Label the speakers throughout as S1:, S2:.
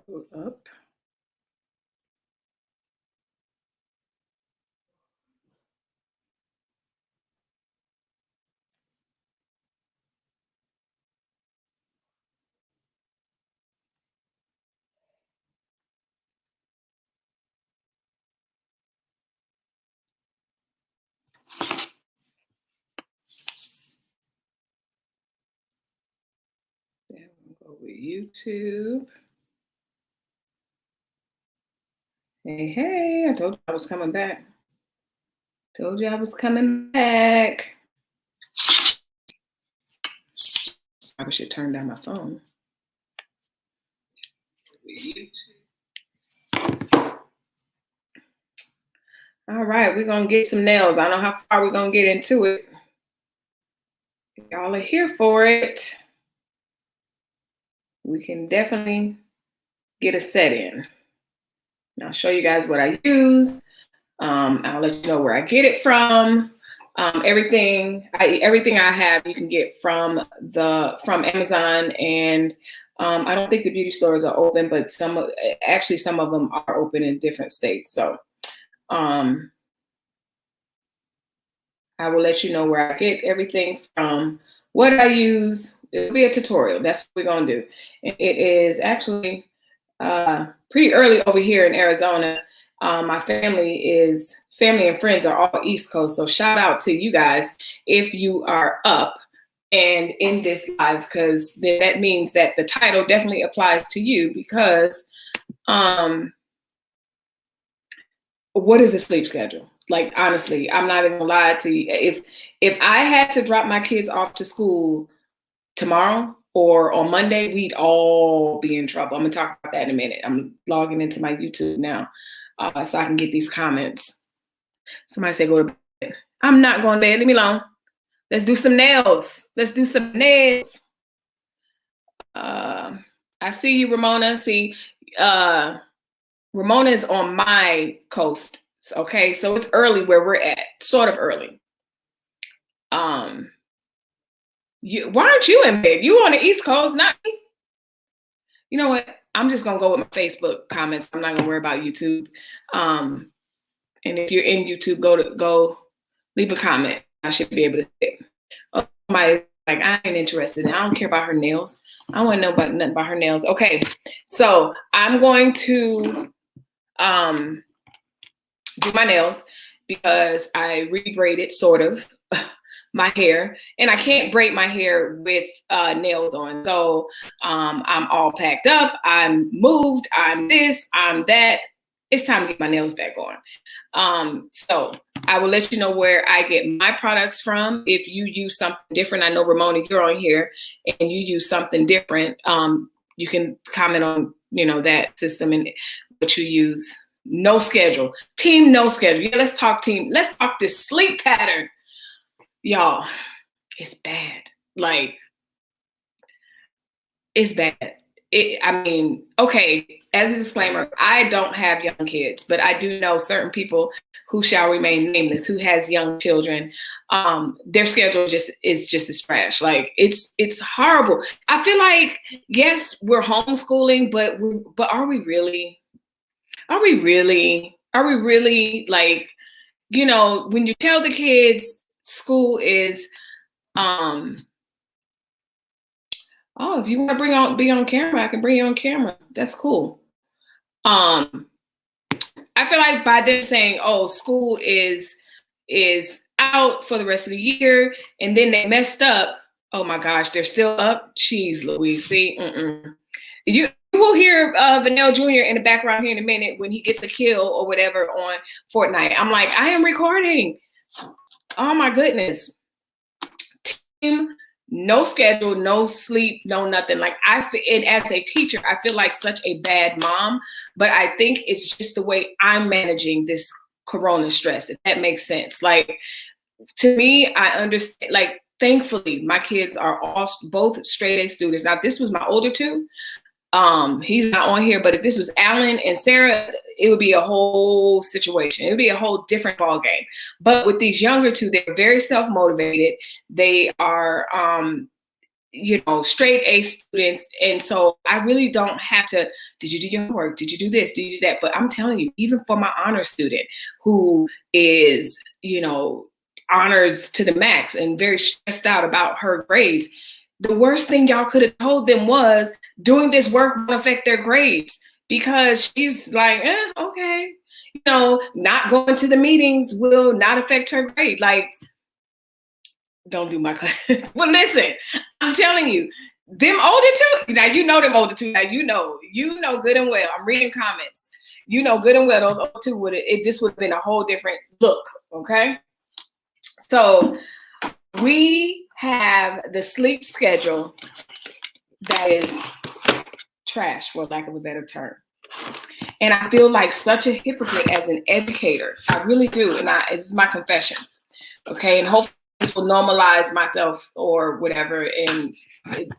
S1: Go up. Then we'll go with YouTube. Hey, hey, I told you I was coming back. Told you I was coming back. I should turn down my phone. All right, we're gonna get some nails. I don't know how far we're gonna get into it. Y'all are here for it. We can definitely get a set in. I'll show you guys what I use. I'll let you know where I get it from. Everything I have, you can get from Amazon, and I don't think the beauty stores are open, but some of them are open in different states. So I will let you know where I get everything from, what I use. It'll be a tutorial. That's what we're gonna do. It is actually pretty early over here in Arizona. My family and friends are all East Coast. So shout out to you guys if you are up and in this live, because then that means that the title definitely applies to you, because what is the sleep schedule? Like, honestly, I'm not even gonna lie to you. If I had to drop my kids off to school tomorrow or on Monday, we'd all be in trouble. I'm gonna talk about that in a minute. I'm logging into my YouTube now so I can get these comments. Somebody say go to bed. I'm not going to bed. Leave me alone. Let's do some nails. Let's do some nails. I see you, Ramona. See, Ramona is on my coast. Okay, so it's early where we're at, sort of early. Why aren't you in bed? You on the East Coast, not me. You know what? I'm just gonna go with my Facebook comments. I'm not gonna worry about YouTube. And if you're in YouTube, go leave a comment. I should be able to say. Oh, somebody like, I ain't interested. I don't care about her nails. I want to know about nothing about her nails. Okay, so I'm going to do my nails because I rebraided sort of my hair, and I can't braid my hair with nails on. So I'm all packed up. I'm moved. I'm this. I'm that. It's time to get my nails back on. So I will let you know where I get my products from. If you use something different, I know Ramona, you're on here, and you use something different. You can comment on that system and what you use. No schedule. Team no schedule. Yeah, let's talk team. Let's talk this sleep pattern. Y'all, it's bad. Like, it's bad. Okay, as a disclaimer, I don't have young kids, but I do know certain people who shall remain nameless, who has young children. Their schedule is just as trash. Like, it's horrible. I feel like, yes, we're homeschooling, but are we really? Are we really? Are we really, like, when you tell the kids school is, oh, if you want to be on camera, I can bring you on camera. That's cool. I feel like by them saying, oh, school is out for the rest of the year, and then they messed up. Oh my gosh, they're still up. Jeez, Louise, see, You will hear Vanell Jr. in the background here in a minute when he gets a kill or whatever on Fortnite. I'm like, I am recording. Oh my goodness. Team, no schedule, no sleep, no nothing. Like, and as a teacher, I feel like such a bad mom, but I think it's just the way I'm managing this corona stress, if that makes sense. Like, to me, I understand, like, thankfully, my kids are all both straight A students. Now, this was my older two. He's not on here, but if this was Alan and Sarah, it would be a whole situation. It would be a whole different ball game. But with these younger two, they're very self-motivated. They are, straight A students. And so I really don't have to, did you do your homework? Did you do this? Did you do that? But I'm telling you, even for my honor student who is, honors to the max and very stressed out about her grades, the worst thing y'all could have told them was doing this work won't affect their grades, because she's like, okay, not going to the meetings will not affect her grade. Like, don't do my class. Well, listen, I'm telling you, them older two, now them older two, now you know good and well. I'm reading comments. You know good and well those older two this would have been a whole different look, okay? So we have the sleep schedule that is trash, for lack of a better term. And I feel like such a hypocrite as an educator. I really do. And it's my confession. Okay. And hopefully this will normalize myself or whatever and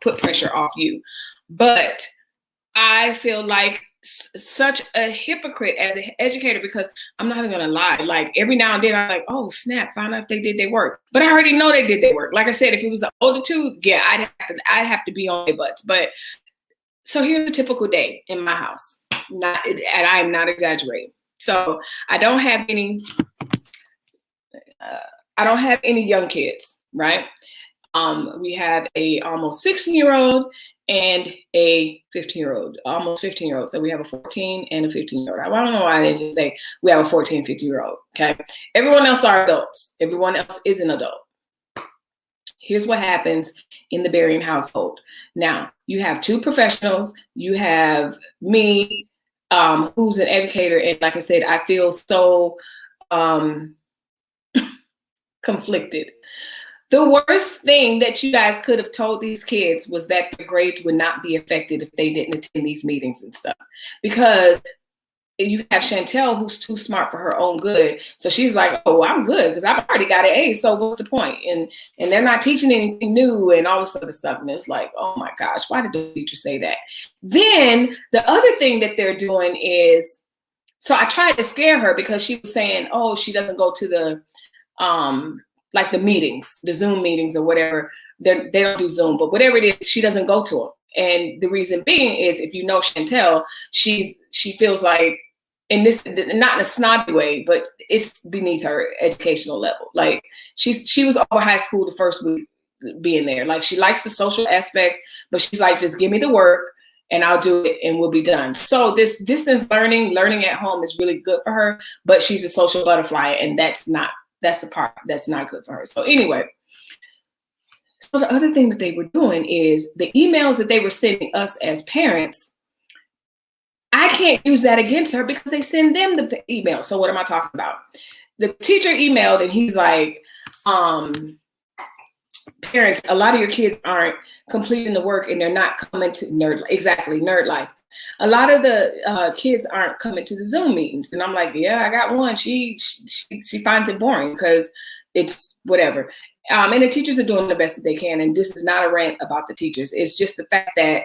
S1: put pressure off you. But I feel like such a hypocrite as an educator, because I'm not even going to lie. Like every now and then I'm like, oh snap, find out if they did their work. But I already know they did their work. Like I said, if it was the older two, yeah, I'd have to be on their butts. But so here's a typical day in my house. And I am not exaggerating. So I don't have any young kids, right? We have a almost 16-year-old and a 15-year-old, almost 15-year-old. So we have a 14 and a 15-year-old. I don't know why they just say we have a 14, 15-year-old, okay? Everyone else are adults. Everyone else is an adult. Here's what happens in the Berrien household. Now, you have two professionals. You have me, who's an educator. And like I said, I feel so conflicted. The worst thing that you guys could have told these kids was that their grades would not be affected if they didn't attend these meetings and stuff. Because you have Chantel, who's too smart for her own good. So she's like, oh, I'm good because I've already got an A. So what's the point? And they're not teaching anything new and all this other stuff. And it's like, oh my gosh, why did the teacher say that? Then the other thing that they're doing is, so I tried to scare her because she was saying, oh, she doesn't go to the, like the meetings, the Zoom meetings or whatever. They don't do Zoom, but whatever it is, she doesn't go to them. And the reason being is, if you know Chantel, she feels like, in this, not in a snobby way, but it's beneath her educational level. Like she was over high school the first week being there. Like she likes the social aspects, but she's like, just give me the work and I'll do it and we'll be done. So this distance learning at home is really good for her, but she's a social butterfly, and that's the part that's not good for her. So anyway, so the other thing that they were doing is the emails that they were sending us as parents, I can't use that against her because they send them the email. So what am I talking about? The teacher emailed and he's like, parents, a lot of your kids aren't completing the work and they're not coming to Nerd Life. A lot of the kids aren't coming to the Zoom meetings. And I'm like, yeah, I got one. She finds it boring because it's whatever. And the teachers are doing the best that they can. And this is not a rant about the teachers. It's just the fact that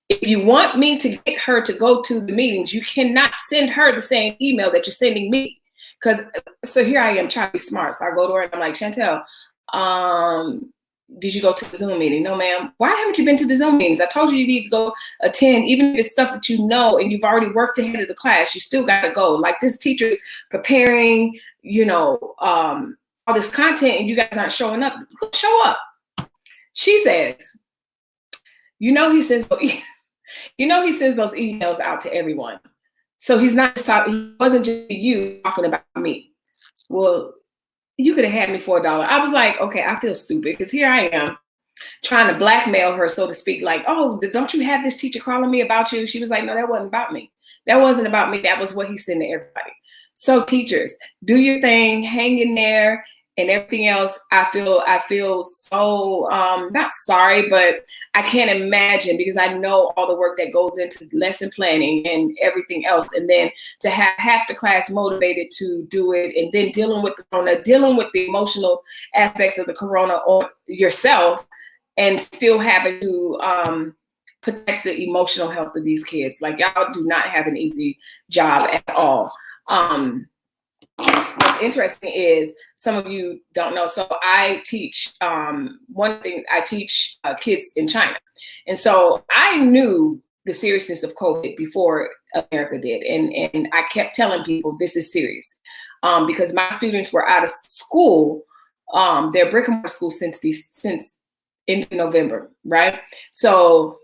S1: if you want me to get her to go to the meetings, you cannot send her the same email that you're sending me. So here I am trying to be smart. So I go to her and I'm like, Chantel, did you go to the Zoom meeting? No, ma'am. Why haven't you been to the Zoom meetings? I told you need to go attend, even if it's stuff that you know and you've already worked ahead of the class, you still got to go. Like this teacher's preparing, all this content and you guys aren't showing up. Go show up. She says, he sends those emails out to everyone. So he wasn't just you talking about me. Well, you could have had me for $1. I was like, okay, I feel stupid because here I am trying to blackmail her, so to speak. Like, oh, don't you have this teacher calling me about you? She was like, no, that wasn't about me. That wasn't about me. That was what he sent to everybody. So teachers, do your thing, hang in there. And everything else, I feel so not sorry, but I can't imagine, because I know all the work that goes into lesson planning and everything else, and then to have half the class motivated to do it, and then dealing with the corona, dealing with the emotional aspects of the corona on yourself, and still having to protect the emotional health of these kids. Like, y'all do not have an easy job at all. what's interesting is some of you don't know. So I teach, one thing I teach kids in China. And so I knew the seriousness of COVID before America did. And I kept telling people this is serious because my students were out of school. They're brick and mortar school since in November, right? So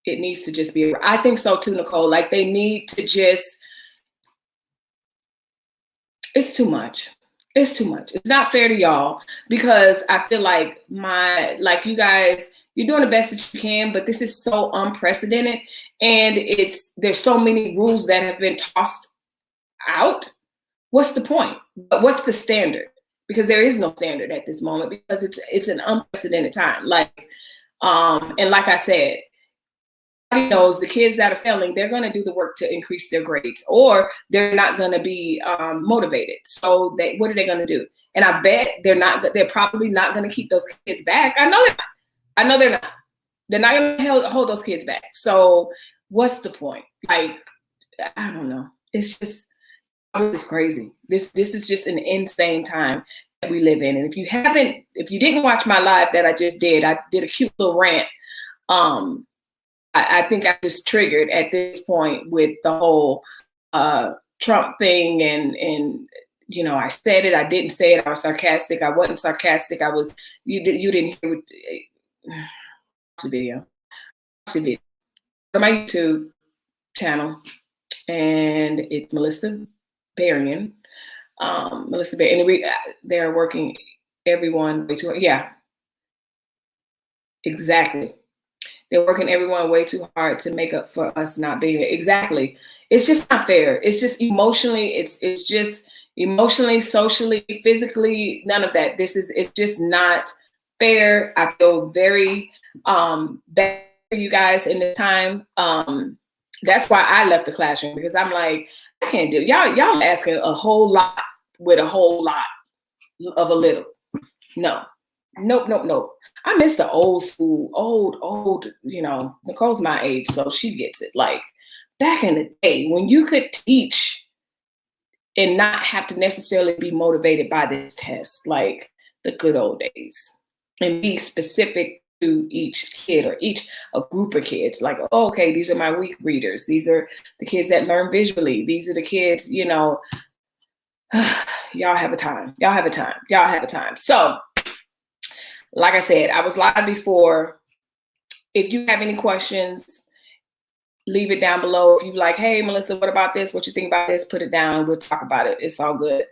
S1: it needs to just be, I think so too, Nicole. Like they need to just, it's too much. It's too much. It's not fair to y'all because I feel like you guys, you're doing the best that you can, but this is so unprecedented. And there's so many rules that have been tossed out. What's the point? What's the standard? Because there is no standard at this moment because it's an unprecedented time. And like I said, everybody knows the kids that are failing, they're going to do the work to increase their grades, or they're not going to be motivated. So what are they going to do? And I bet they're probably not going to keep those kids back. I know they're not. They're not going to hold those kids back. So what's the point? Like, I don't know. It's just, this is crazy. This is just an insane time that we live in. And if you didn't watch my live that I did a cute little rant. I think I just triggered at this point with the whole Trump thing, and you know, I said it, I didn't say it, I was sarcastic, I wasn't sarcastic, you didn't hear the video. On my YouTube channel, and it's Melissa Berrien. Melissa Berrien, and they're working everyone way too, yeah, exactly. They're working everyone way too hard to make up for us not being there. Exactly. It's just not fair. It's just emotionally, it's just emotionally, socially, physically, none of that. It's just not fair. I feel very bad for you guys in this time. That's why I left the classroom, because I'm like, I can't do it. Y'all asking a whole lot with a whole lot of a little. No. Nope. I miss the old school, old, you know, Nicole's my age, so she gets it. Like back in the day when you could teach and not have to necessarily be motivated by this test, like the good old days, and be specific to each kid or a group of kids. Like, oh, okay, these are my weak readers. These are the kids that learn visually. These are the kids, you know, y'all have a time. So, like I said, I was live before. If you have any questions, leave it down below. If you're like, hey, Melissa, what about this? What you think about this? Put it down. We'll talk about it. It's all good.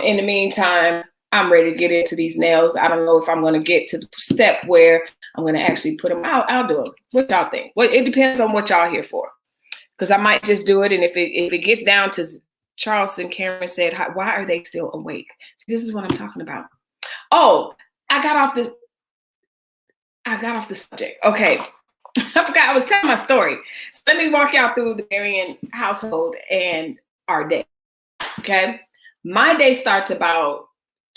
S1: In the meantime, I'm ready to get into these nails. I don't know if I'm going to get to the step where I'm going to actually put them out. I'll do them. What y'all think? It depends on what y'all here for. Because I might just do it. And if it gets down to Charleston, Cameron said, why are they still awake? See, this is what I'm talking about. Oh, I got off the subject. Okay. I forgot I was telling my story. So let me walk y'all through the Berrien household and our day. Okay. My day starts about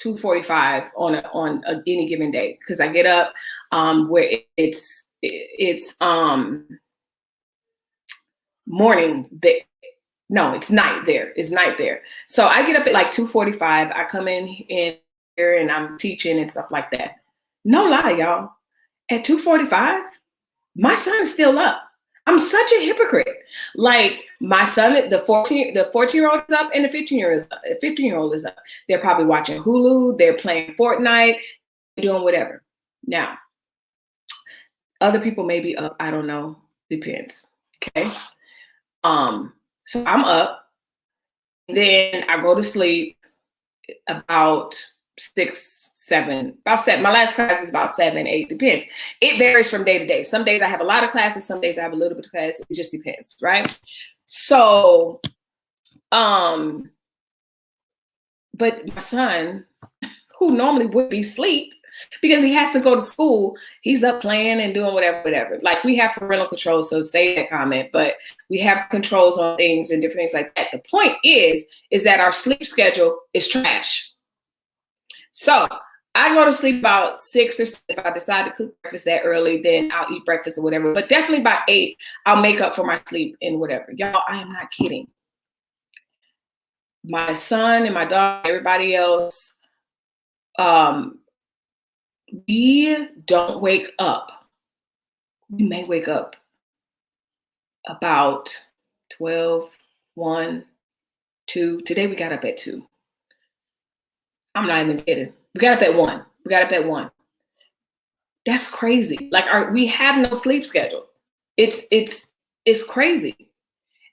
S1: 2:45 on any given day, because I get up where it's morning there. No, it's night there. It's night there. So I get up at like 2:45. I come in here and I'm teaching and stuff like that. No lie, y'all. At 2:45, my son is still up. I'm such a hypocrite. Like my son, the 14-year-old is up and the 15-year-old is up. They're probably watching Hulu. They're playing Fortnite, doing whatever. Now, other people may be up. I don't know. Depends. Okay. So I'm up. Then I go to sleep about 6, 7, about 7. My last class is about 7, 8, depends. It varies from day to day. Some days I have a lot of classes, some days I have a little bit of class. It just depends, right? So, but my son, who normally would be asleep because he has to go to school, he's up playing and doing whatever. Like we have parental controls, so say that comment, but we have controls on things and different things like that. The point is that our sleep schedule is trash. So I go to sleep about 6 or 7. If I decide to cook breakfast that early, then I'll eat breakfast or whatever. But definitely by 8, I'll make up for my sleep and whatever. Y'all, I am not kidding. my son and my daughter, everybody else, we don't wake up. We may wake up about 12, 1, 2. Today we got up at 2. I'm not even kidding. We got up at 1. We got up at 1. That's crazy. Like we have no sleep schedule. It's crazy.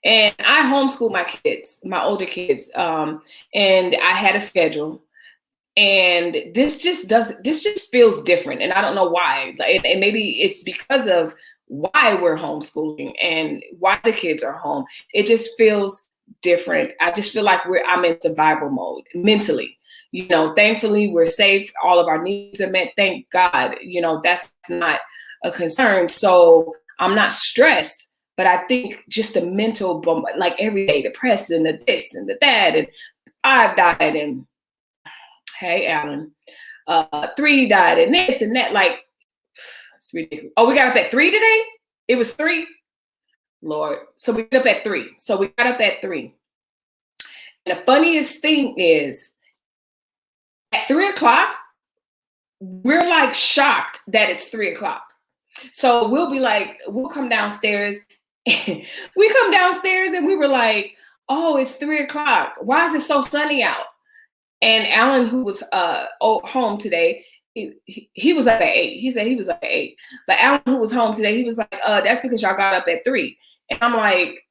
S1: And I homeschool my kids, my older kids, and I had a schedule. And this just feels different, and I don't know why. And maybe it's because of why we're homeschooling and why the kids are home. It just feels different. I just feel like I'm in survival mode mentally. You know, thankfully we're safe. All of our needs are met. Thank God. You know, that's not a concern. So I'm not stressed. But I think just the mental bomb, like every day, the press and the this and the that, and 5 died, and hey, Alan, 3 died, and this and that. Like, it's ridiculous. Oh, we got up at 3 today? It was 3? Lord. So we got up at 3. And the funniest thing is, at 3 o'clock, we're like shocked that it's 3 o'clock. So we'll be like, we'll come downstairs. We come downstairs and we were like, oh, it's 3 o'clock. Why is it so sunny out? And Alan, who was home today, he was up at 8. He said he was up at 8. But Alan, who was home today, he was like, that's because y'all got up at 3. And I'm like,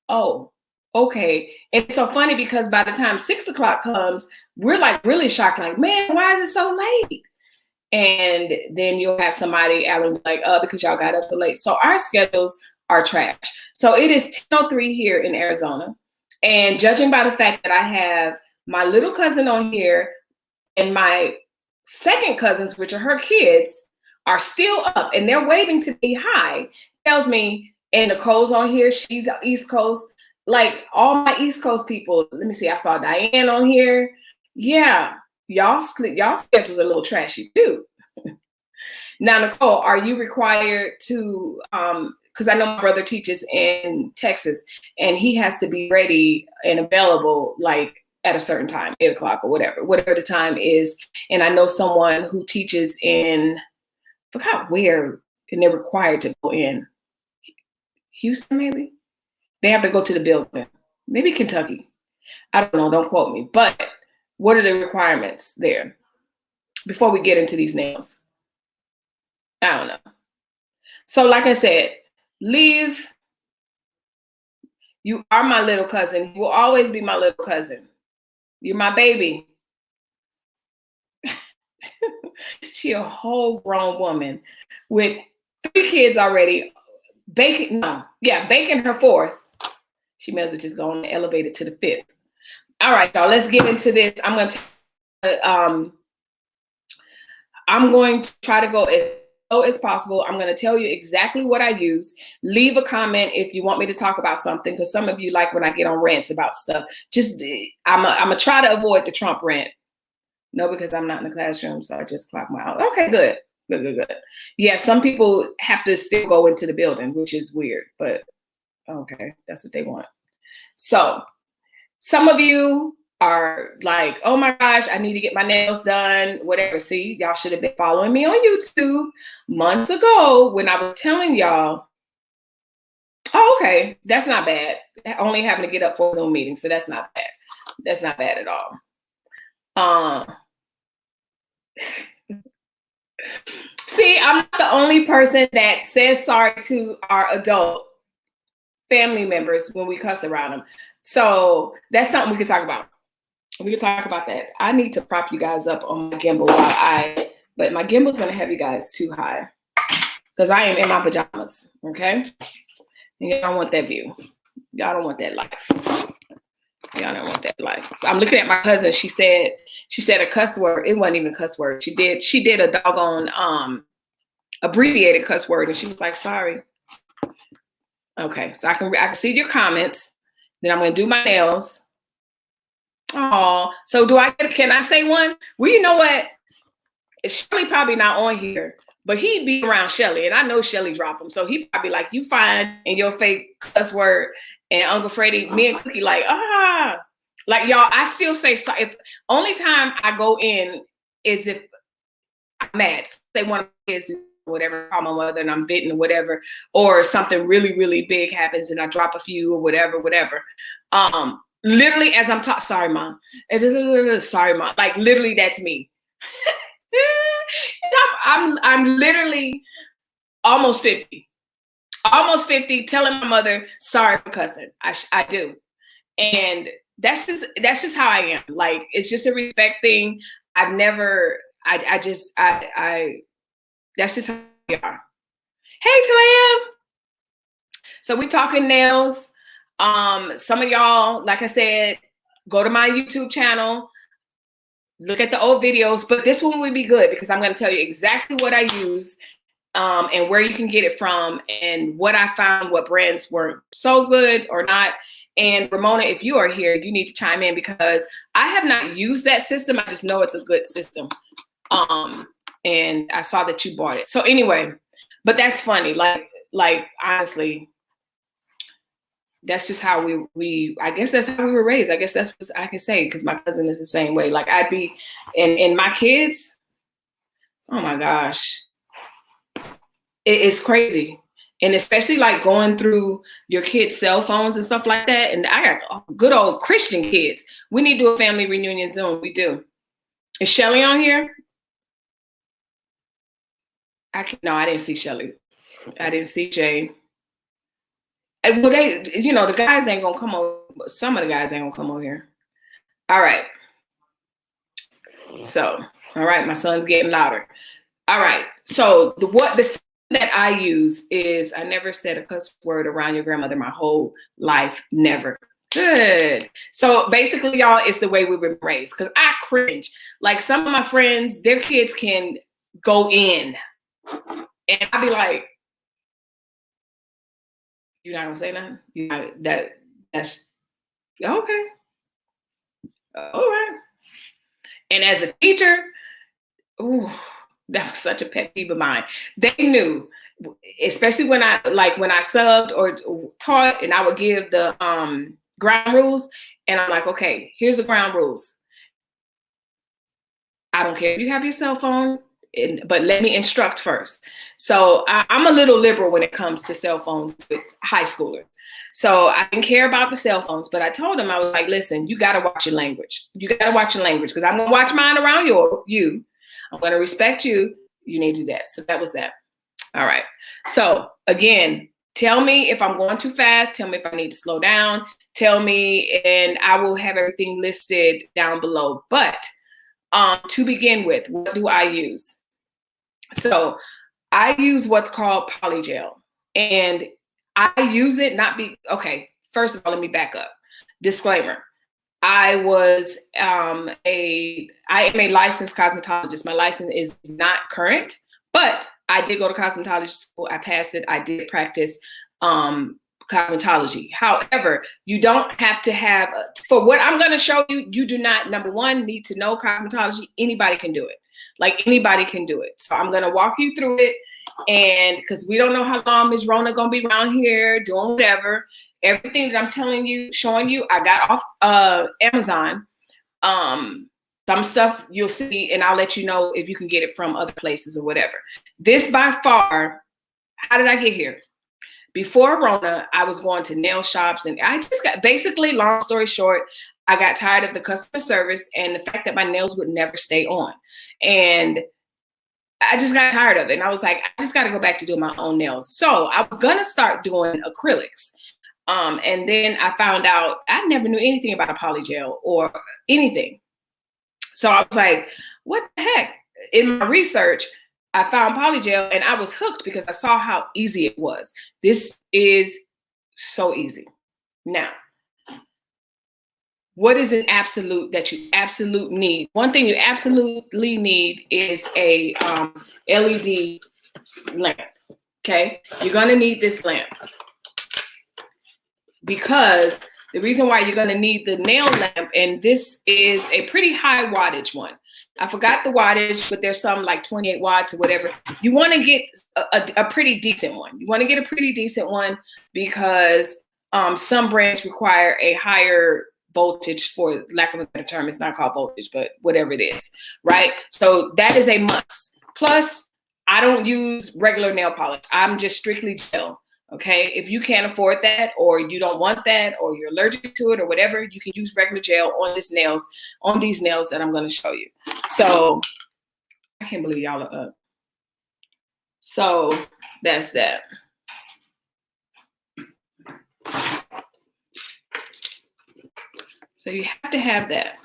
S1: oh, okay. And it's so funny because by the time 6 o'clock comes, we're like really shocked, like, man, why is it so late? And then you'll have somebody, Alan, like, because y'all got up so late. So our schedules are trash. So it is 10:03 here in Arizona. And judging by the fact that I have my little cousin on here and my second cousins, which are her kids, are still up and they're waving to me hi, tells me, and Nicole's on here, she's East Coast, like all my East Coast people. Let me see, I saw Diane on here. Yeah, y'all schedules are a little trashy too. Now, Nicole, are you required to, because I know my brother teaches in Texas and he has to be ready and available like at a certain time, 8 o'clock or whatever the time is. And I know someone who teaches in, I forgot where, and they're required to go in Houston, maybe? They have to go to the building. Maybe Kentucky. I don't know, don't quote me. But what are the requirements there before we get into these names? I don't know. So like I said, leave. You are my little cousin. You will always be my little cousin. You're my baby. She a whole grown woman with 3 kids already. Baking her 4th. She may as well just go on and elevate it to the 5th. All right, y'all, let's get into this. I'm going to try to go as low as possible. I'm going to tell you exactly what I use. Leave a comment if you want me to talk about something, because some of you like when I get on rants about stuff. Just I'm gonna try to avoid the Trump rant. No, because I'm not in the classroom, so I just clock my out. Okay, good. Yeah, some people have to still go into the building, which is weird, but okay, that's what they want. So some of you are like, oh my gosh, I need to get my nails done, whatever. See, y'all should have been following me on YouTube months ago when I was telling y'all, oh, okay, that's not bad. Only having to get up for a Zoom meeting, so that's not bad. That's not bad at all. See, I'm not the only person that says sorry to our adult family members when we cuss around them. So that's something we could talk about. We could talk about that. I need to prop you guys up on my gimbal but my gimbal's gonna have you guys too high because I am in my pajamas, okay? And y'all don't want that view. Y'all don't want that life. Y'all don't want that life. So I'm looking at my cousin. She said a cuss word. It wasn't even a cuss word. She did a doggone abbreviated cuss word, and she was like, sorry. Okay, so I can see your comments. Then I'm gonna do my nails. Oh, so can I say one? Well, you know what? Shelly probably not on here, but he'd be around Shelly, and I know Shelly dropped him, so he probably like, you fine in your fake cuss word. And Uncle Freddie, me and Cookie like, Like y'all, I still say sorry. If only time I go in is if I'm mad. Say one of my kids, whatever, call my mother and I'm bitten or whatever, or something really, really big happens and I drop a few or whatever. Literally as I'm talking, sorry, mom. Sorry, mom. Like literally, that's me. I'm literally almost 50. Almost 50, telling my mother, sorry for cussing. I do. And that's just how I am. Like, it's just a respect thing. I've never, I that's just how we are. Hey, Talia. So we talking nails. Some of y'all, like I said, go to my YouTube channel, look at the old videos, but this one would be good because I'm going to tell you exactly what I use. And where you can get it from, and what I found, what brands weren't so good or not. And Ramona, if you are here, you need to chime in because I have not used that system. I just know it's a good system. And I saw that you bought it. So anyway, but that's funny. Like honestly, that's just how we I guess that's how we were raised. I guess that's what I can say because my cousin is the same way. Like I'd be, and my kids, oh my gosh. It's crazy. And especially like going through your kids' cell phones and stuff like that. And I got good old Christian kids. We need to do a family reunion soon. We do. Is Shelly on here? No, I didn't see Shelly. I didn't see Jay. And well, the guys ain't gonna come over. Some of the guys ain't gonna come over here. All right. So, all right, my son's getting louder. All right. So the that I use is, I never said a cuss word around your grandmother my whole life. Never. Good. So basically, y'all, it's the way we were raised. Because I cringe. Like some of my friends, their kids can go in. And I'll be like, you're not going to say nothing? That's okay. All right. And as a teacher, ooh, that was such a pet peeve of mine. They knew, especially when I subbed or taught, and I would give the ground rules, and I'm like, okay, here's the ground rules. I don't care if you have your cell phone, but let me instruct first. So I'm a little liberal when it comes to cell phones with high schoolers. So I didn't care about the cell phones, but I told them, I was like, listen, you got to watch your language. You got to watch your language because I'm going to watch mine around you. I'm going to respect you. You need to do that. So that was that. All right. So again, tell me if I'm going too fast. Tell me if I need to slow down. Tell me, and I will have everything listed down below. But to begin with, what do I use? So I use what's called polygel. And I use it okay, first of all, let me back up. Disclaimer. I am a licensed cosmetologist. My license is not current, but I did go to cosmetology school. I passed it. I did practice cosmetology. However, you don't have to have, for what I'm going to show you, you do not, number one, need to know cosmetology. Anybody can do it. Like anybody can do it. So I'm going to walk you through it. And because we don't know how long Ms. Rona going to be around here doing whatever. Everything that I'm telling you, showing you, I got off Amazon. Some stuff you'll see, and I'll let you know if you can get it from other places or whatever. This by far, how did I get here? Before Rona, I was going to nail shops, and I just got, basically, long story short, I got tired of the customer service and the fact that my nails would never stay on. And I just got tired of it. And I was like, I just got to go back to doing my own nails. So I was going to start doing acrylics. And then I found out I never knew anything about a polygel or anything. So I was like, what the heck? In my research, I found polygel and I was hooked because I saw how easy it was. This is so easy. Now, what is an absolute that you absolutely need? One thing you absolutely need is a LED lamp, okay? You're gonna need this lamp. Because the reason why you're going to need the nail lamp, and this is a pretty high wattage one. I forgot the wattage, but there's some like 28 watts or whatever. You want to get a pretty decent one. You want to get a pretty decent one because some brands require a higher voltage, for lack of a better term. It's not called voltage, but whatever it is, right? So that is a must. Plus, I don't use regular nail polish. I'm just strictly gel. Okay, if you can't afford that, or you don't want that, or you're allergic to it, or whatever, you can use regular gel on these nails that I'm going to show you. So I can't believe y'all are up. So that's that. So you have to have that.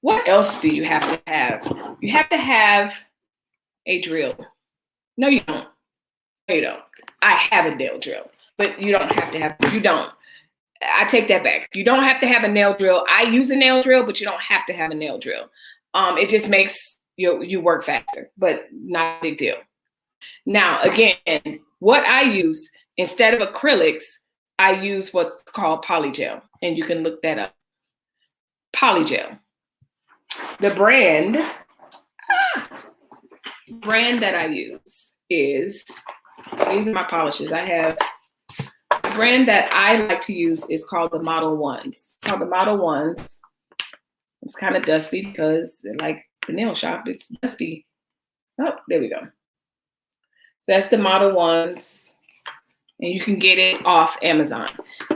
S1: What else do you have to have? You have to have a drill. No, you don't. No, you don't. I have a nail drill, but you don't have to have, you don't. I take that back. You don't have to have a nail drill. I use a nail drill, but you don't have to have a nail drill. It just makes you work faster, but not a big deal. Now, again, what I use, instead of acrylics, I use what's called polygel, and you can look that up. Polygel. The brand that I use is, these are my polishes. I have, the brand that I like to use is called the Model Ones. It's called the Model Ones. It's kind of dusty because, like the nail shop, it's dusty. Oh, there we go. So that's the Model Ones. And you can get it off Amazon.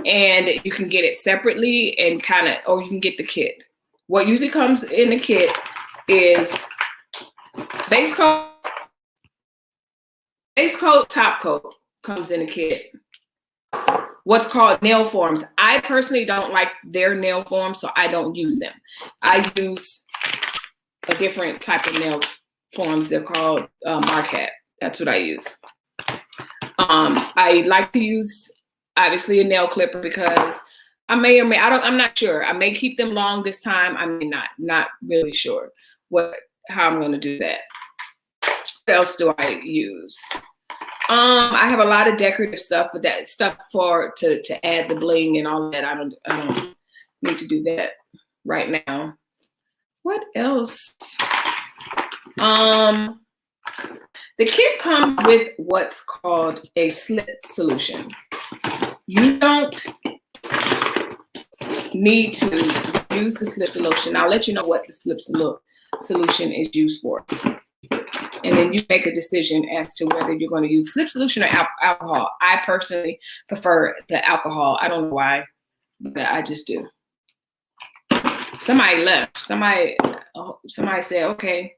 S1: And you can get it separately and or you can get the kit. What usually comes in the kit is base coat, top coat comes in the kit. What's called nail forms. I personally don't like their nail forms, so I don't use them. I use a different type of nail forms. They're called Marquette. That's what I use. I like to use, obviously, a nail clipper because I may or may, I'm not sure. I may keep them long this time. I may not really sure how I'm going to do that. What else do I use? I have a lot of decorative stuff, but that stuff to add the bling and all that. I don't need to do that right now. What else? The kit comes with what's called a slip solution. You don't need to use the slip solution. I'll let you know what the slip solution is used for. And then you make a decision as to whether you're going to use slip solution or alcohol. I personally prefer the alcohol. I don't know why, but I just do. Somebody left. Somebody said, okay,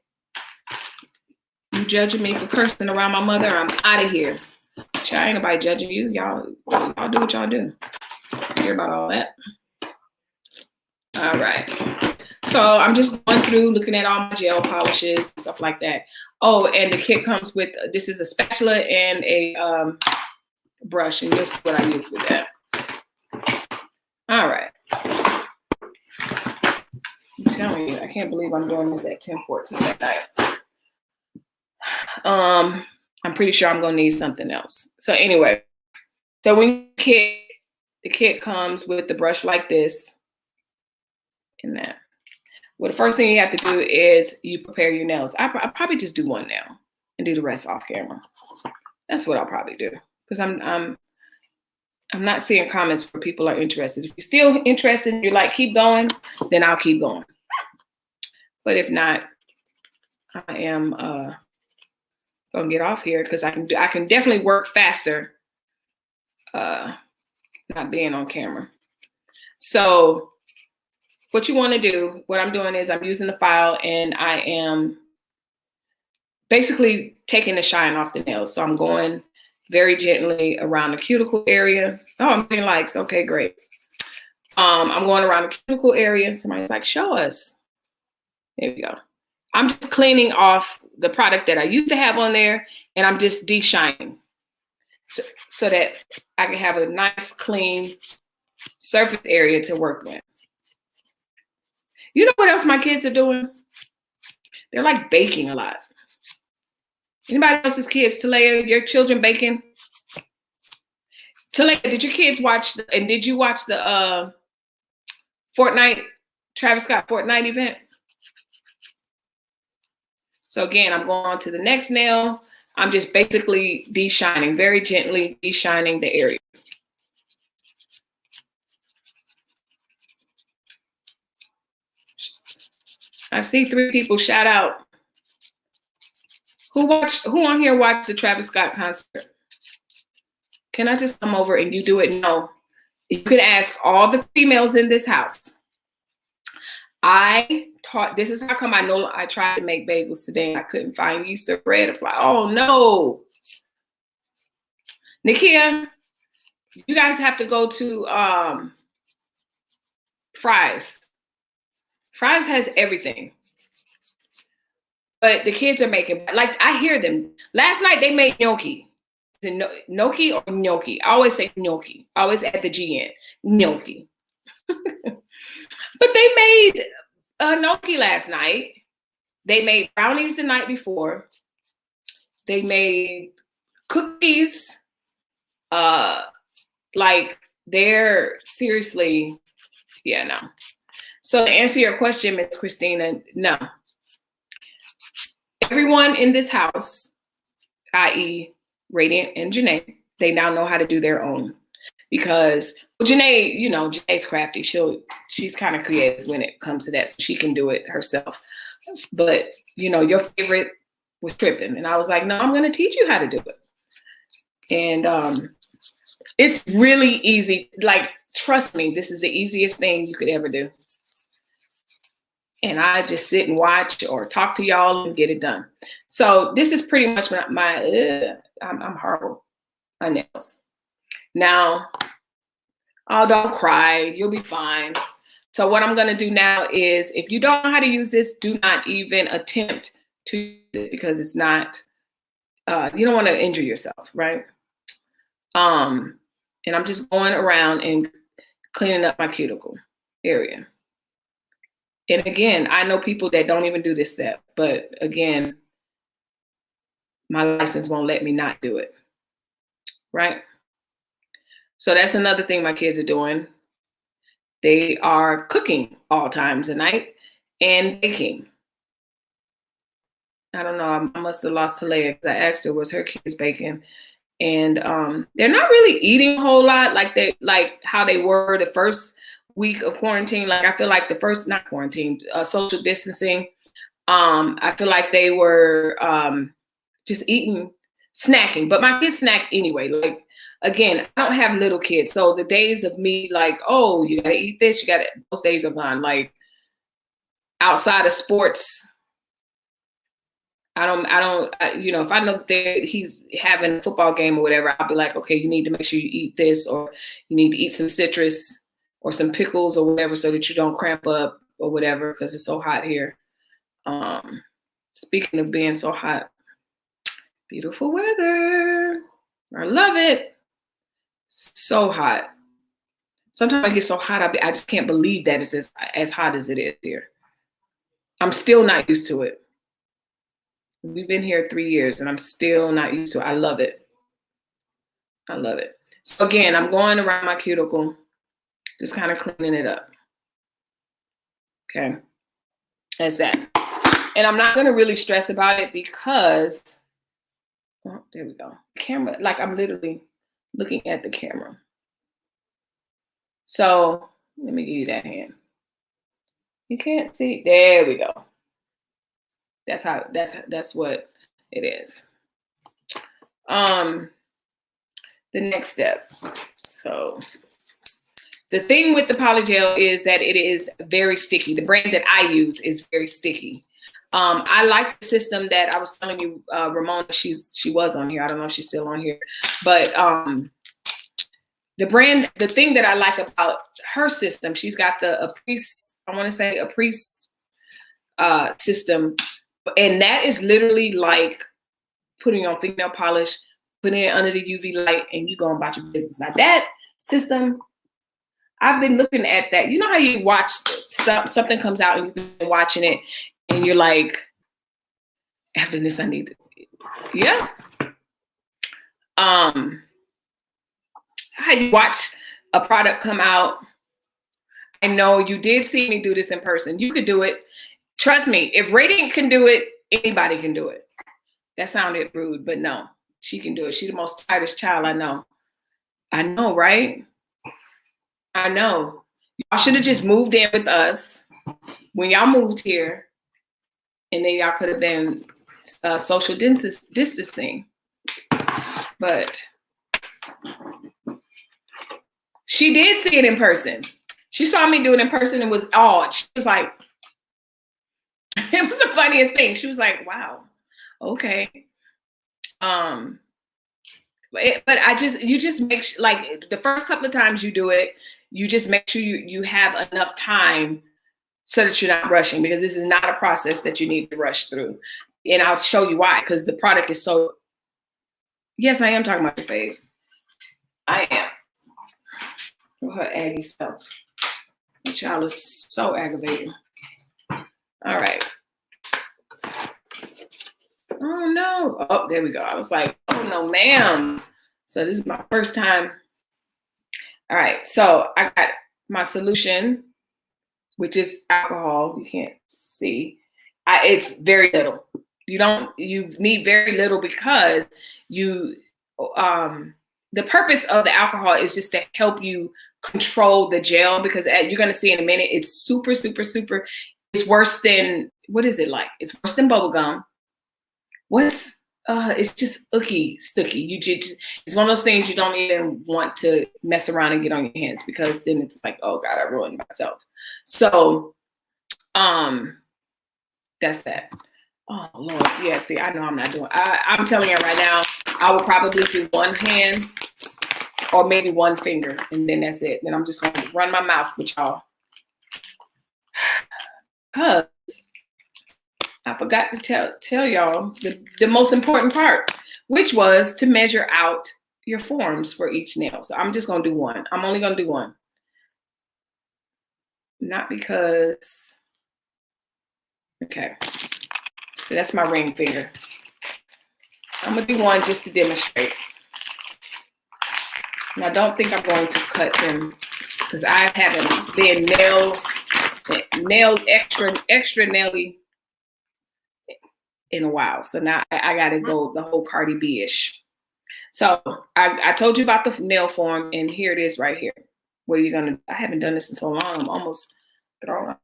S1: you judging me for cursing around my mother? I'm out of here. Child, ain't nobody judging you. Y'all do what y'all do. Hear about all that. All right. So I'm just going through, looking at all my gel polishes, stuff like that. Oh, and the kit comes with, this is a spatula and a brush, and you'll see what I use with that. All right. I'm telling you, I can't believe I'm doing this at 10:14 at night. I'm pretty sure I'm gonna need something else. So anyway, so when the kit comes with the brush like this and that. Well, the first thing you have to do is you prepare your nails. I probably just do one nail and do the rest off camera. That's what I'll probably do, because I'm not seeing comments where people are interested. If you're still interested and you're like, keep going, then I'll keep going. But if not, I am gonna get off here because I can definitely work faster not being on camera. So what you want to do, what I'm doing is I'm using the file and I am basically taking the shine off the nails. So I'm going very gently around the cuticle area. Oh, I'm getting likes. Okay, great. I'm going around the cuticle area. Somebody's like, show us. There we go. I'm just cleaning off the product that I used to have on there, and I'm just de-shining so that I can have a nice, clean surface area to work with. You know what else my kids are doing? They're like baking a lot. Anybody else's kids, Talea, your children baking? Talea, did your kids watch, and did you watch the Fortnite, Travis Scott Fortnite event? So again, I'm going on to the next nail. I'm just basically de-shining, very gently de-shining the area. I see 3 people. Shout out. Who on here watched the Travis Scott concert? Can I just come over and you do it? No. You could ask all the females in this house. This is how come I tried to make bagels today. I couldn't find yeast or bread. Oh no. Nikia, you guys have to go to Fry's. Fry's has everything. But the kids are making, like, I hear them. Last night they made gnocchi. Gnocchi or gnocchi? I always say gnocchi. I always add the G in. Gnocchi. But they made gnocchi last night. They made brownies the night before. They made cookies. Like, they're seriously, yeah, no. So to answer your question, Miss Christina, no. Everyone in this house, i.e. Radiant and Janae, they now know how to do their own. Because Janae, you know, Janae's crafty. She's kind of creative when it comes to that. So she can do it herself. But, you know, your favorite was tripping. And I was like, no, I'm going to teach you how to do it. And it's really easy. Like, trust me, this is the easiest thing you could ever do. And I just sit and watch or talk to y'all and get it done. So this is pretty much I'm horrible. My nails. Now, oh, don't cry. You'll be fine. So what I'm going to do now is, if you don't know how to use this, do not even attempt to use it, because it's not, you don't want to injure yourself, right? And I'm just going around and cleaning up my cuticle area. And again, I know people that don't even do this step, but again, my license won't let me not do it, right? So that's another thing my kids are doing. They are cooking all times of night and baking. I don't know, I must have lost Talia because I asked her, was her kids baking? And they're not really eating a whole lot like how they were the first week of quarantine. Like, I feel like the first, not quarantine, social distancing. I feel like they were just eating, snacking. But my kids snack anyway. Like, again, I don't have little kids. So the days of me like, oh, you got to eat this, those days are gone. Like, outside of sports, I don't, you know, if I know that he's having a football game or whatever, I'll be like, okay, you need to make sure you eat this, or you need to eat some citrus or some pickles or whatever, so that you don't cramp up or whatever, because it's so hot here. Speaking of being so hot, beautiful weather. I love it. So hot. Sometimes I get so hot, I just can't believe that it's as hot as it is here. I'm still not used to it. We've been here 3 years and I'm still not used to it. I love it. I love it. So again, I'm going around my cuticle, just kind of cleaning it up. Okay. That's that. And I'm not going to really stress about it because, oh, there we go. Camera, like, I'm literally looking at the camera. So let me give you that hand. You can't see. There we go. That's what it is. The next step. So the thing with the polygel is that it is very sticky. The brand that I use is very sticky. I like the system that I was telling you, Ramona, she was on here. I don't know if she's still on here, but the thing that I like about her system, she's got the Apres system, and that is literally like putting on fingernail polish, putting it under the UV light, and you go about your business. Now that system, I've been looking at that. You know how you watch something comes out and you've been watching it, and you're like, after this, I need to, yeah. How you watch a product come out. I know you did see me do this in person. You could do it. Trust me, if Radiant can do it, anybody can do it. That sounded rude, but no, she can do it. She's the most tightest child I know. I know, right? I know. Y'all should have just moved in with us when y'all moved here and then y'all could have been social distancing. But she did see it in person. She saw me do it in person and was awed. She was like, it was the funniest thing. She was like, wow, okay. But you just make like the first couple of times you do it, you just make sure you have enough time so that you're not rushing, because this is not a process that you need to rush through. And I'll show you why, because the product is so, yes, I am talking about your face. I am. With her Aggie self. The child is so aggravating. All right. Oh no. Oh, there we go. I was like, oh no, ma'am. So this is my first time. All right. So I got my solution, which is alcohol. You can't see. It's very little. You need very little because the purpose of the alcohol is just to help you control the gel, because you're going to see in a minute, it's super, super, super. It's worse than, what is it like? It's worse than bubble gum. It's just sticky. It's one of those things you don't even want to mess around and get on your hands, because then it's like, oh God, I ruined myself. So, that's that. Oh Lord, yeah. See, I know I'm not doing. I'm telling you right now, I will probably do one hand or maybe one finger, and then that's it. Then I'm just going to run my mouth with y'all. Cause I forgot to tell y'all the most important part, which was to measure out your forms for each nail. So I'm just going to do one. I'm only going to do one. Not because, okay. So that's my ring finger. I'm going to do one just to demonstrate. And I don't think I'm going to cut them, because I haven't been nailed extra naily in a while. So now I got to go the whole Cardi B-ish. So I told you about the nail form, and here it is right here. What are you going to, I haven't done this in so long. I'm almost thrown up.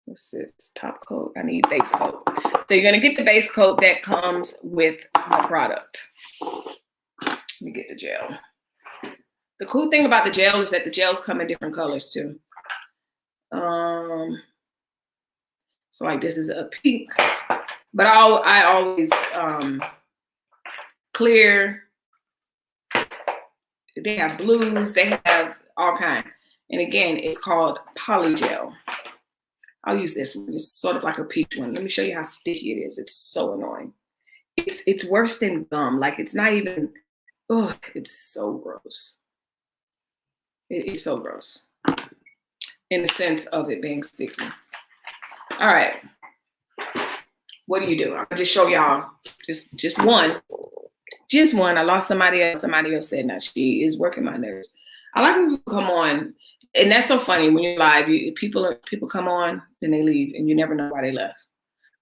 S1: What's this? Top coat. I need base coat. So you're going to get the base coat that comes with the product. Let me get the gel. The cool thing about the gel is that the gels come in different colors too. So like this is a pink, but I always clear. They have blues. They have all kinds. And again, it's called polygel. I'll use this one. It's sort of like a peach one. Let me show you how sticky it is. It's so annoying. It's worse than gum. Like it's not even. Oh, it's so gross. It is so gross in the sense of it being sticky. All right. What do you do? I'll just show y'all just one. Just one. I lost somebody else. Somebody else said, now she is working my nerves. I like when people come on, and that's so funny when you're live. People come on, then they leave, and you never know why they left.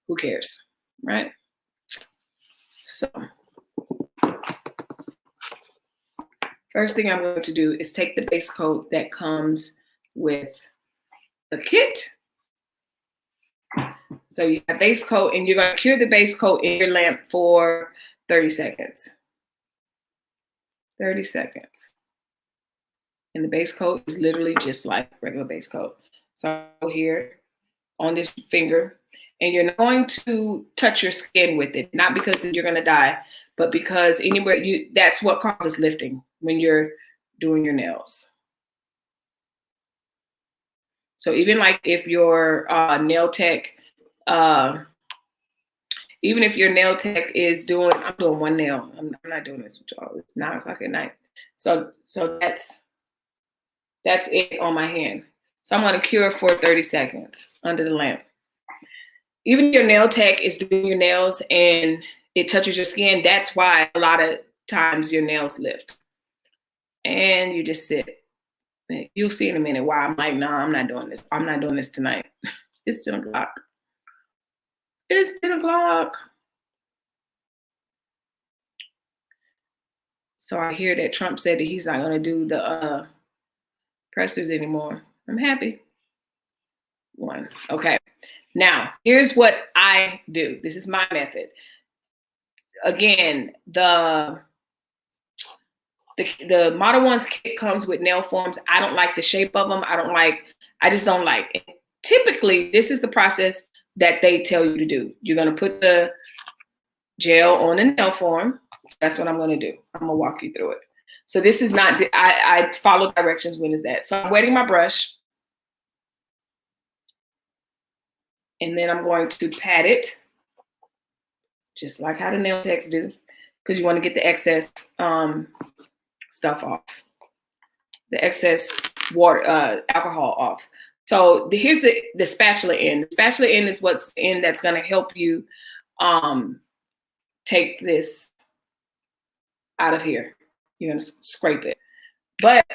S1: Who cares, right? So first thing I'm going to do is take the base coat that comes with the kit. So you have base coat, and you're going to cure the base coat in your lamp for 30 seconds. 30 seconds. And the base coat is literally just like regular base coat. So here on this finger, and you're not going to touch your skin with it, not because you're going to die, but because anywhere that's what causes lifting when you're doing your nails. So even like if your nail tech, even if your nail tech is doing, I'm doing one nail. I'm not doing this with y'all. It's 9 o'clock at night. So that's it on my hand. So I'm going to cure for 30 seconds under the lamp. Even if your nail tech is doing your nails and it touches your skin, that's why a lot of times your nails lift. And you just sit. You'll see in a minute why I'm like, nah, I'm not doing this. I'm not doing this tonight. It's 10 o'clock. It's 10 o'clock. So I hear that Trump said that he's not going to do the pressers anymore. I'm happy. One. Okay. Now, here's what I do. This is my method. Again, the Model 1's kit comes with nail forms. I don't like the shape of them. I just don't like it. Typically, this is the process that they tell you to do. You're going to put the gel on a nail form. That's what I'm going to do. I'm going to walk you through it. So this is not, I follow directions when is that. So I'm wetting my brush. And then I'm going to pat it, just like how the nail techs do, because you want to get the excess stuff off, the excess water, alcohol off. So here's the spatula end. The spatula end is what's in that's going to help you take this out of here. You're going to scrape it. But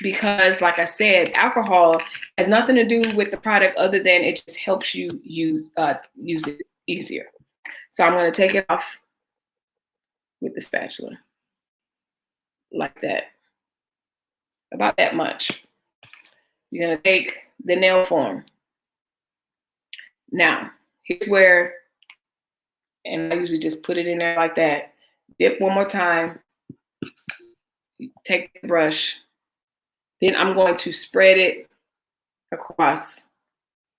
S1: because, like I said, alcohol has nothing to do with the product other than it just helps you use it easier. So I'm going to take it off with the spatula like that, about that much. You're going to take the nail form. Now, here's where, and I usually just put it in there like that. Dip one more time. Take the brush. Then I'm going to spread it across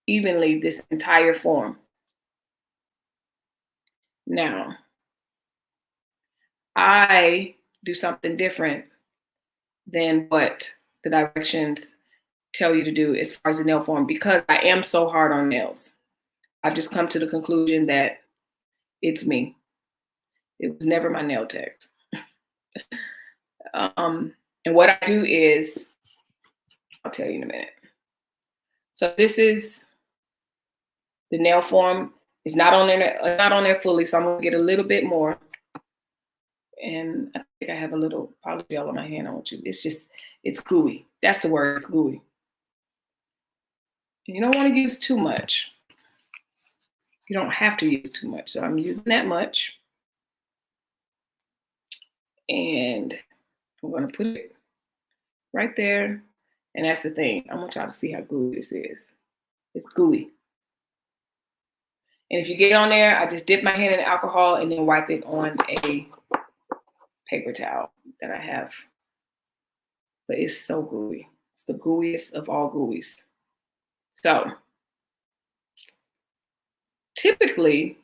S1: evenly this entire form. Now, I do something different than what the directions tell you to do as far as the nail form, because I am so hard on nails. I've just come to the conclusion that it's me. It was never my nail tech. And what I do is, I'll tell you in a minute. So this is the nail form. It's not on there fully, so I'm gonna get a little bit more. And I think I have a little polygel on my hand. I want you. It's gooey. That's the word. It's gooey. You don't want to use too much. You don't have to use too much. So I'm using that much. And I'm going to put it right there. And that's the thing. I want y'all to see how gooey this is. It's gooey. And if you get on there, I just dip my hand in alcohol and then wipe it on a paper towel that I have. But it's so gooey. It's the gooeyest of all gooeys. So typically,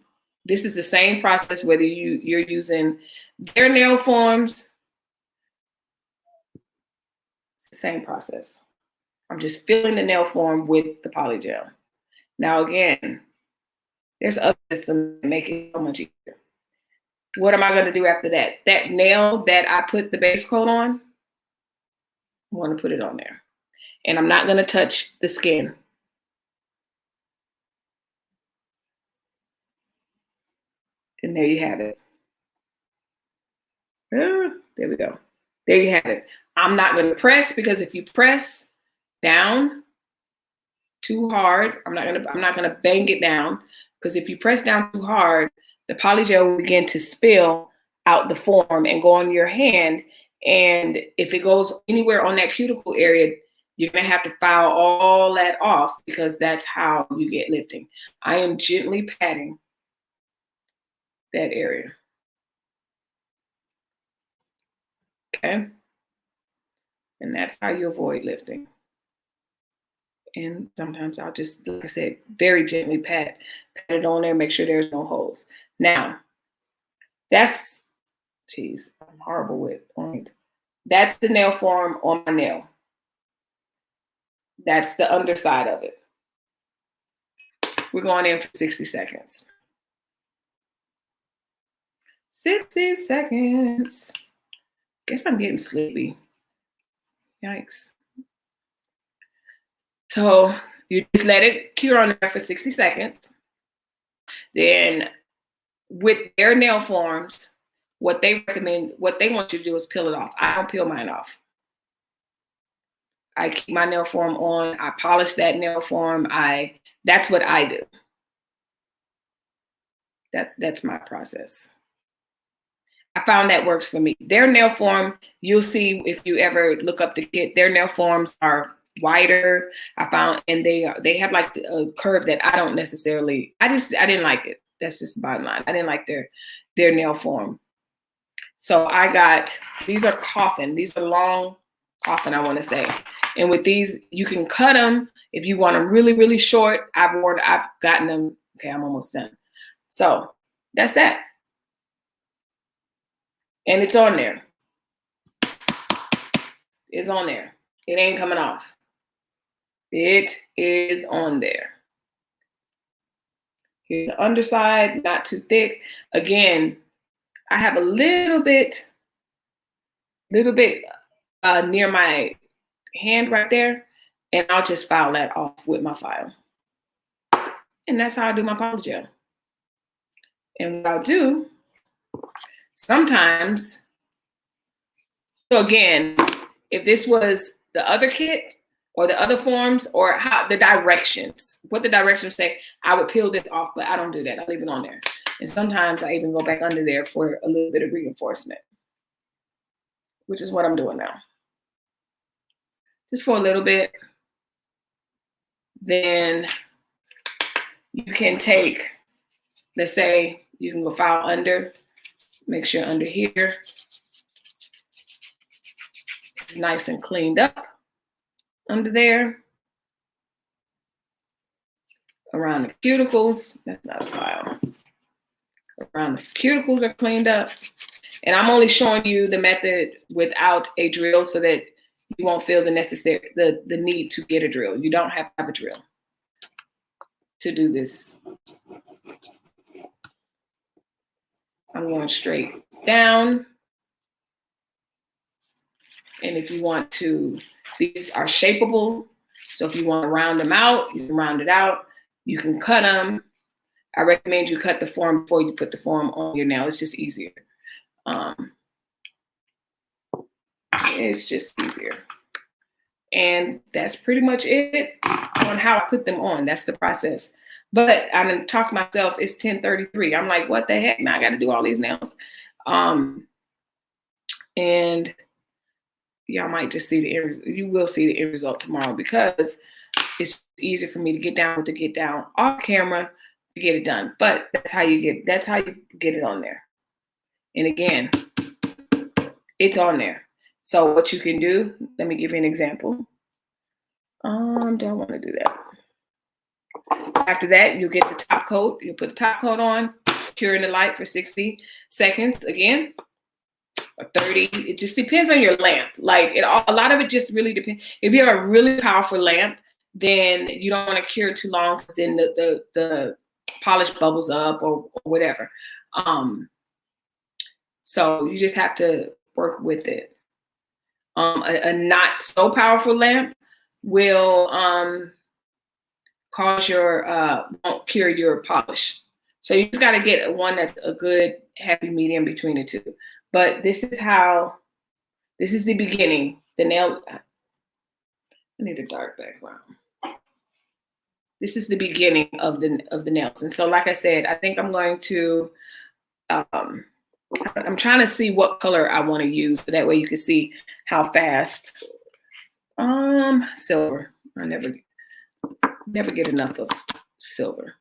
S1: this is the same process whether you're using their nail forms. It's the same process. I'm just filling the nail form with the polygel. Now again, there's other systems that make it so much easier. What am I going to do after that? That nail that I put the base coat on, I want to put it on there. And I'm not going to touch the skin. And there you have it. There we go. There you have it. I'm not going to press, because if you press down too hard, I'm not going to bang it down, because if you press down too hard, the polygel will begin to spill out the form and go on your hand. And if it goes anywhere on that cuticle area, you're going to have to file all that off, because that's how you get lifting. I am gently patting that area. Okay. And that's how you avoid lifting. And sometimes I'll just, like I said, very gently pat it on there, make sure there's no holes. Now, that's, geez, I'm horrible with point. That's the nail form on my nail. That's the underside of it. We're going in for 60 seconds. 60 seconds. Guess I'm getting sleepy. Yikes. So you just let it cure on there for 60 seconds. Then with their nail forms, what they recommend, what they want you to do is peel it off. I don't peel mine off. I keep my nail form on. I polish that nail form. That's what I do. That's my process. I found that works for me. Their nail form, you'll see if you ever look up the kit, their nail forms are wider. I found, and they have like a curve that I don't necessarily. I didn't like it. That's just the bottom line. I didn't like their nail form. So I got, these are coffin. These are long coffin, I want to say. And with these, you can cut them if you want them really, really short. I've gotten them. Okay, I'm almost done. So that's that. And it's on there. It's on there. It ain't coming off. It is on there. Here's the underside, not too thick. Again, I have a little bit near my hand right there, and I'll just file that off with my file. And that's how I do my polygel. And what I'll do sometimes, so again, if this was the other kit or the other forms, or how the directions, what the directions say, I would peel this off, but I don't do that. I leave it on there. And sometimes I even go back under there for a little bit of reinforcement, which is what I'm doing now. Just for a little bit. Then you can take, let's say you can go file under, make sure under here is nice and cleaned up. Under there, around the cuticles, that's not a file. Around the cuticles are cleaned up. And I'm only showing you the method without a drill so that you won't feel the need to get a drill. You don't have to have a drill to do this. I'm going straight down. And if you want to, these are shapeable. So if you want to round them out, you can round it out. You can cut them. I recommend you cut the form before you put the form on your nail. It's just easier. It's just easier. And that's pretty much it on how I put them on. That's the process. But I'm gonna talk to myself, it's 10:33. I'm like, what the heck? Now I got to do all these nails. And y'all might just see the end result. You will see the end result tomorrow, because it's easier for me to get down off camera to get it done. But that's how you get it on there. And again, it's on there. So what you can do, let me give you an example. Don't want to do that. After that, you'll get the top coat. You'll put the top coat on, cure in the light for 60 seconds again, or 30. It just depends on your lamp. Like a lot of it just really depends. If you have a really powerful lamp, then you don't want to cure too long, because then the polish bubbles up or whatever. So you just have to work with it. A not so powerful lamp will cause won't cure your polish. So you just got to get one that's a good happy medium between the two. But this is the beginning. The nail, I need a dark background. This is the beginning of the nails. And so, like I said, I think I'm going to, I'm trying to see what color I want to use, so that way you can see how fast. Silver. I never get enough of silver.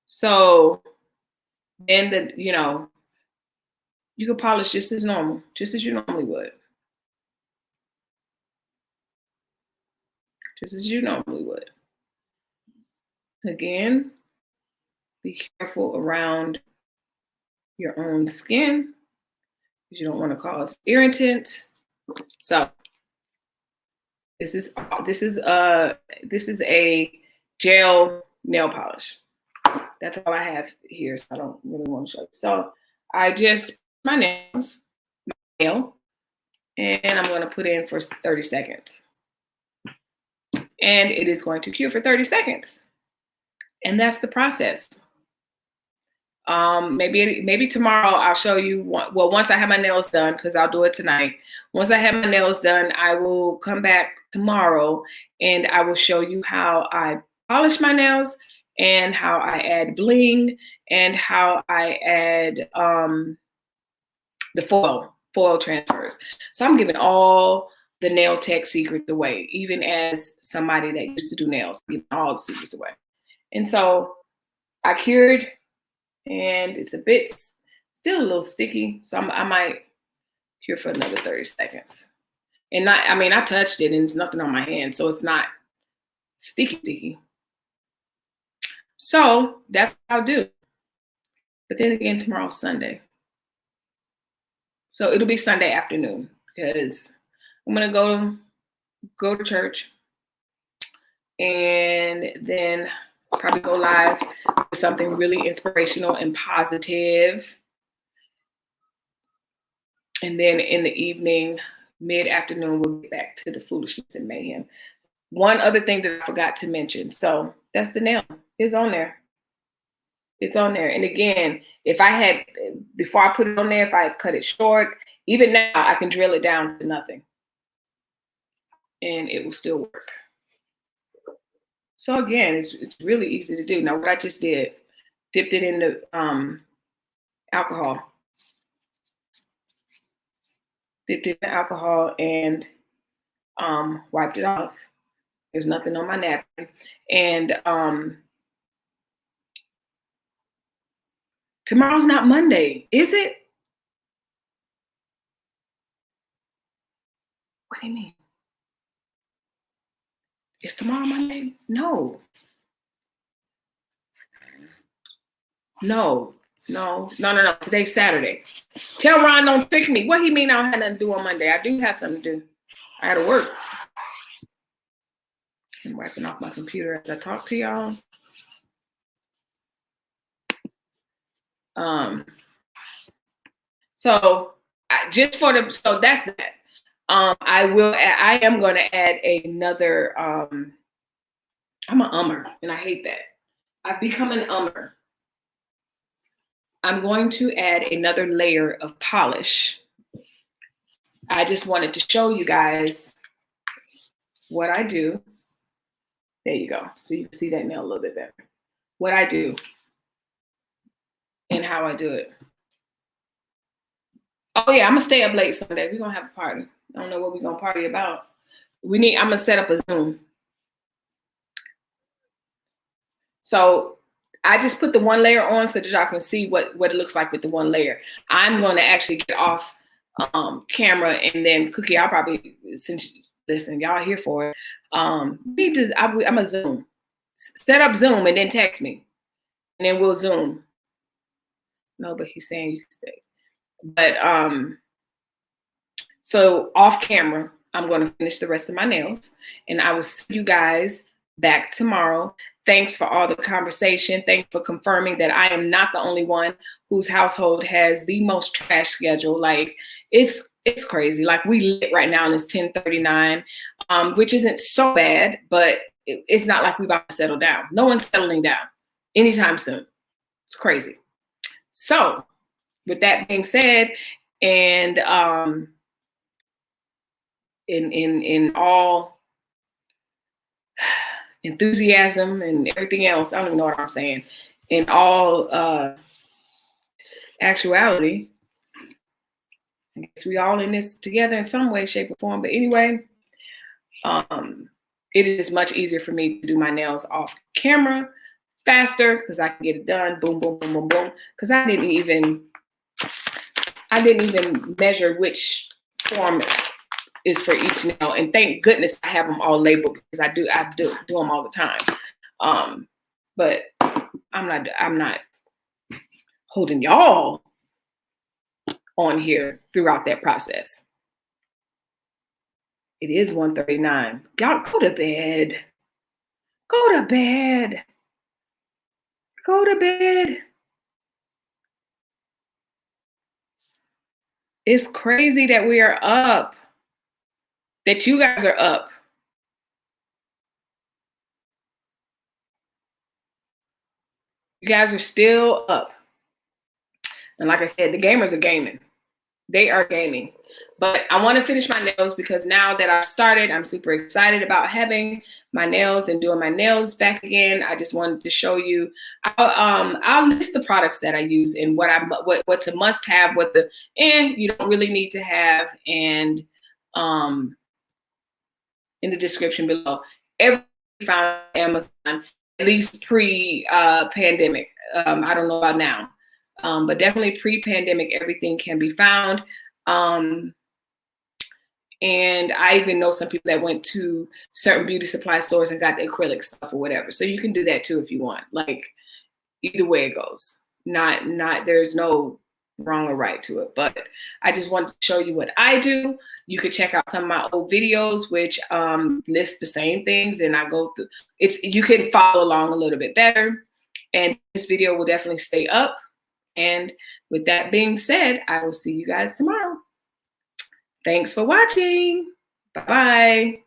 S1: So then you can polish just as normal, just as you normally would. Just as you normally would. Again, be careful around your own skin, because you don't want to cause irritant. So this is a gel nail polish. That's all I have here, so I don't really want to show you. So I just my nail, and I'm going to put in for 30 seconds. And it is going to cure for 30 seconds. And that's the process. Maybe tomorrow I'll show you once I have my nails done, because I'll do it tonight. Once I have my nails done, I will come back tomorrow and I will show you how I polish my nails, and how I add bling, and how I add the foil transfers. So I'm giving all the nail tech secrets away, even as somebody that used to do nails, giving all the secrets away. And so I cured, and it's a bit still a little sticky. So I might cure for another 30 seconds. And I touched it and there's nothing on my hand, so it's not sticky. So that's what I'll do. But then again, tomorrow's Sunday. So it'll be Sunday afternoon because I'm gonna go to church and then probably go live with something really inspirational and positive. And then in the evening, mid-afternoon, we'll get back to the foolishness and mayhem. One other thing that I forgot to mention. So that's the nail. It's on there. It's on there. And again, if I had, before I put it on there, if I cut it short, even now I can drill it down to nothing. And it will still work. So again, it's really easy to do. Now what I just did, dipped it in the alcohol. Dipped it in alcohol and wiped it off. There's nothing on my napkin. And tomorrow's not Monday, is it? What do you mean? Is tomorrow Monday? No. Today's Saturday. Tell Ron don't trick me. What he mean I don't have nothing to do on Monday? I do have something to do. I had to work. I'm wiping off my computer as I talk to y'all. So that's that. I am going to add another, I'm an ummer and I hate that. I've become an ummer. I'm going to add another layer of polish. I just wanted to show you guys what I do. There you go. So you can see that nail a little bit better. What I do and how I do it. Oh yeah, I'm gonna stay up late Sunday. We're gonna have a party. I don't know what we're gonna party about. I'm gonna set up a Zoom. So I just put the one layer on so that y'all can see what it looks like with the one layer. I'm gonna actually get off camera, and then Cookie, I'll probably, since listen, y'all here for it. I'm a Zoom. Set up Zoom and then text me. And then we'll Zoom. No, but he's saying you can stay. But so off camera, I'm going to finish the rest of my nails, and I will see you guys back tomorrow. Thanks for all the conversation. Thanks for confirming that I am not the only one whose household has the most trash schedule. Like it's crazy. Like we lit right now and it's 10:39, which isn't so bad, but it's not like we about to settle down. No one's settling down anytime soon. It's crazy. So with that being said, and in all enthusiasm and everything else, I don't even know what I'm saying. In all actuality, I guess we all in this together in some way, shape, or form. But anyway, it is much easier for me to do my nails off camera faster because I can get it done. Boom, boom, boom, boom, boom. Because I didn't even measure which form is for each nail, and thank goodness I have them all labeled because I do them all the time. But I'm not holding y'all on here throughout that process. It is 1:39. Y'all go to bed. Go to bed. Go to bed. It's crazy that we are up, that you guys are up. You guys are still up. And like I said, the gamers are gaming. They are gaming. But I want to finish my nails because now that I've started, I'm super excited about having my nails and doing my nails back again. I just wanted to show you. I'll list the products that I use and what's a must have, what you don't really need to have, and in the description below. Everything found on Amazon, at least pre-pandemic. I don't know about now, but definitely pre-pandemic, everything can be found. And I even know some people that went to certain beauty supply stores and got the acrylic stuff or whatever. So you can do that too if you want. Like, either way it goes. Not there's no wrong or right to it. But I just wanted to show you what I do. You could check out some of my old videos, which list the same things, and I go through you can follow along a little bit better. And this video will definitely stay up. And with that being said, I will see you guys tomorrow. Thanks for watching. Bye-bye.